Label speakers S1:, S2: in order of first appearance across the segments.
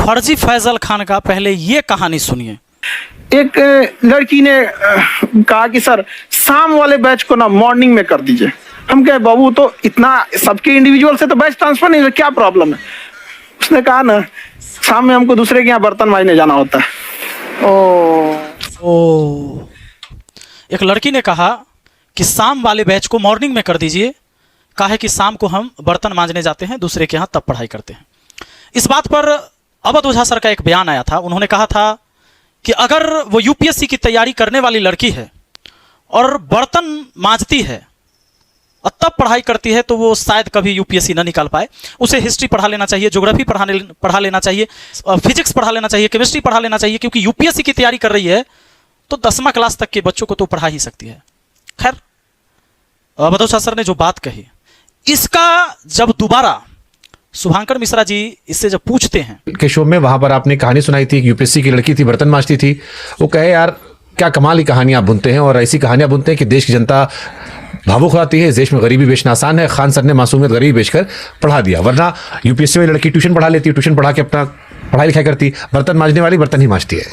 S1: फर्जी फैजल खान का पहले ये कहानी सुनिए।
S2: एक लड़की ने कहा कि सर शाम वाले बैच को ना मॉर्निंग में कर दीजिए। हम कहे बाबू तो इतना सबके इंडिविजुअल से तो बैच ट्रांसफर नहीं, क्या प्रॉब्लम है? उसने कहा ना शाम में हमको दूसरे के यहाँ बर्तन मांजने जाना होता है।
S1: ओ एक लड़की ने कहा कि शाम वाले बैच को मॉर्निंग में कर दीजिए, कहा कि शाम को हम बर्तन मांजने जाते हैं दूसरे के यहाँ, तब पढ़ाई करते हैं। इस बात पर अवध ओझा सर का एक बयान आया था। उन्होंने कहा था कि अगर वो यूपीएससी की तैयारी करने वाली लड़की है और बर्तन मांजती है और तब पढ़ाई करती है तो वो शायद कभी यूपीएससी ना निकाल पाए। उसे हिस्ट्री पढ़ा लेना चाहिए, ज्योग्राफी पढ़ा लेना चाहिए, फिजिक्स पढ़ा लेना चाहिए, केमिस्ट्री पढ़ा लेना चाहिए, क्योंकि यूपीएससी की तैयारी कर रही है तो 10वीं क्लास तक के बच्चों को तो पढ़ा ही सकती है। खैर अवध ओझा सर ने जो बात कही, इसका जब दोबारा शुभांकर मिश्रा जी इससे जब पूछते हैं
S3: के शो में, वहां पर आपने कहानी सुनाई थी, यूपीएससी की लड़की थी, बर्तन मांजती थी। वो कहे यार क्या कमाल की कहानी आप बुनते हैं, और ऐसी कहानियां बुनते हैं कि देश की जनता भावुक होती है। इस देश में गरीबी बेचना आसान है। खान सर ने मासूमियत गरीबी बेचकर पढ़ा दिया, वरना यूपीएससी वाली लड़की ट्यूशन पढ़ा लेती, ट्यूशन पढ़ा के अपना पढ़ाई लिखाई करती। बर्तन मांजने वाली बर्तन ही मांजती है।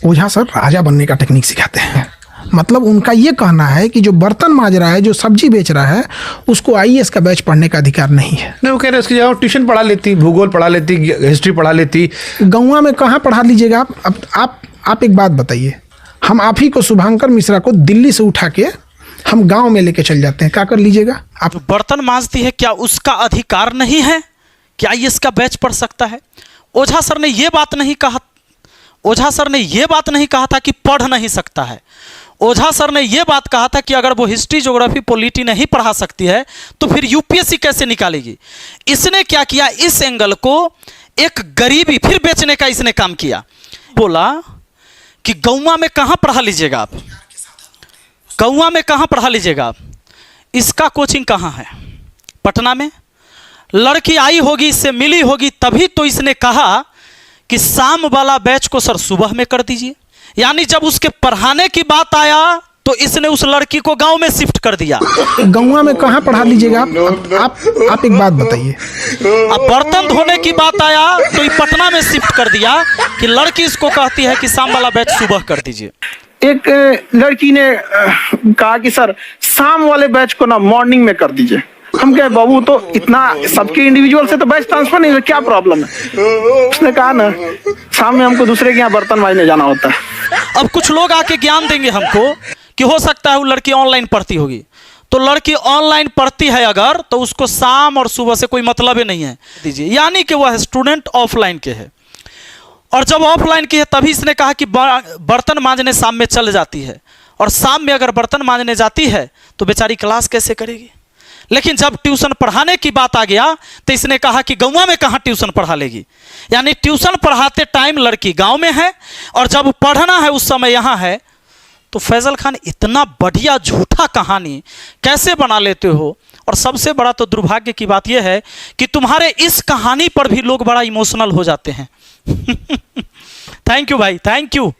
S4: ओझा सर राजा बनने का टेक्निक सिखाते हैं। मतलब उनका ये कहना है कि जो बर्तन मांज रहा है, जो सब्जी बेच रहा है, उसको आईएएस का बैच पढ़ने का अधिकार नहीं है।
S3: नहीं, वो कह रहे उसकी जगह ट्यूशन पढ़ा लेती, भूगोल पढ़ा लेती, हिस्ट्री पढ़ा लेती।
S4: गौवा में कहाँ पढ़ा लीजिएगा आप? आप एक बात बताइए, हम आप ही को शुभांकर मिश्रा को दिल्ली से उठा के हम गांव में लेके चल जाते हैं, क्या कर लीजिएगा आप?
S1: जो बर्तन मांजती है क्या उसका अधिकार नहीं है कि आईएएस का बैच पढ़ सकता है? ओझा सर ने ये बात नहीं कहा। ओझा सर ने ये बात नहीं कहा था कि पढ़ नहीं सकता है। ओझा सर ने यह बात कहा था कि अगर वो हिस्ट्री, ज्योग्राफी, पॉलिटी नहीं पढ़ा सकती है तो फिर यूपीएससी कैसे निकालेगी। इसने क्या किया, इस एंगल को एक गरीबी फिर बेचने का इसने काम किया। बोला कि गौवा में कहां पढ़ा लीजिएगा आप, गौवा में कहां पढ़ा लीजिएगा आप, इसका कोचिंग कहां है? पटना में। लड़की आई होगी, इससे मिली होगी, तभी तो इसने कहा कि शाम वाला बैच को सर सुबह में कर दीजिए। यानी जब उसके पढ़ाने की बात आया तो इसने उस लड़की को गांव में शिफ्ट कर दिया।
S4: गौवा में कहाँ पढ़ा लीजिएगा आप एक बात बताइए।
S1: अब बर्तन धोने की बात आया तो ये पटना में शिफ्ट कर दिया कि लड़की इसको कहती है कि शाम वाला बैच सुबह कर दीजिए।
S2: एक लड़की ने कहा कि सर शाम वाले बैच को ना मॉर्निंग में कर दीजिए। हम कहे बाबू तो इतना सबके इंडिविजुअल से तो बैच ट्रांसफर नहीं, क्या प्रॉब्लम है? उसने कहा ना शाम में हमको दूसरे के यहाँ बर्तन मांजने जाना होता है।
S1: अब कुछ लोग आके ज्ञान देंगे हमको कि हो सकता है वो लड़की ऑनलाइन पढ़ती होगी। तो लड़की ऑनलाइन पढ़ती है अगर, तो उसको शाम और सुबह से कोई मतलब ही नहीं है दीजिए, यानी कि वह स्टूडेंट ऑफलाइन के है। और जब ऑफलाइन की है तभी इसने कहा कि बर्तन मांजने शाम में चल जाती है, और शाम में अगर बर्तन मांजने जाती है तो बेचारी क्लास कैसे करेगी। लेकिन जब ट्यूशन पढ़ाने की बात आ गया तो इसने कहा कि गौवा में कहाँ ट्यूशन पढ़ा लेगी। यानी ट्यूशन पढ़ाते टाइम लड़की गांव में है और जब पढ़ना है उस समय यहाँ है। तो फैजल खान इतना बढ़िया झूठा कहानी कैसे बना लेते हो। और सबसे बड़ा तो दुर्भाग्य की बात यह है कि तुम्हारे इस कहानी पर भी लोग बड़ा इमोशनल हो जाते हैं। थैंक यू भाई, थैंक यू।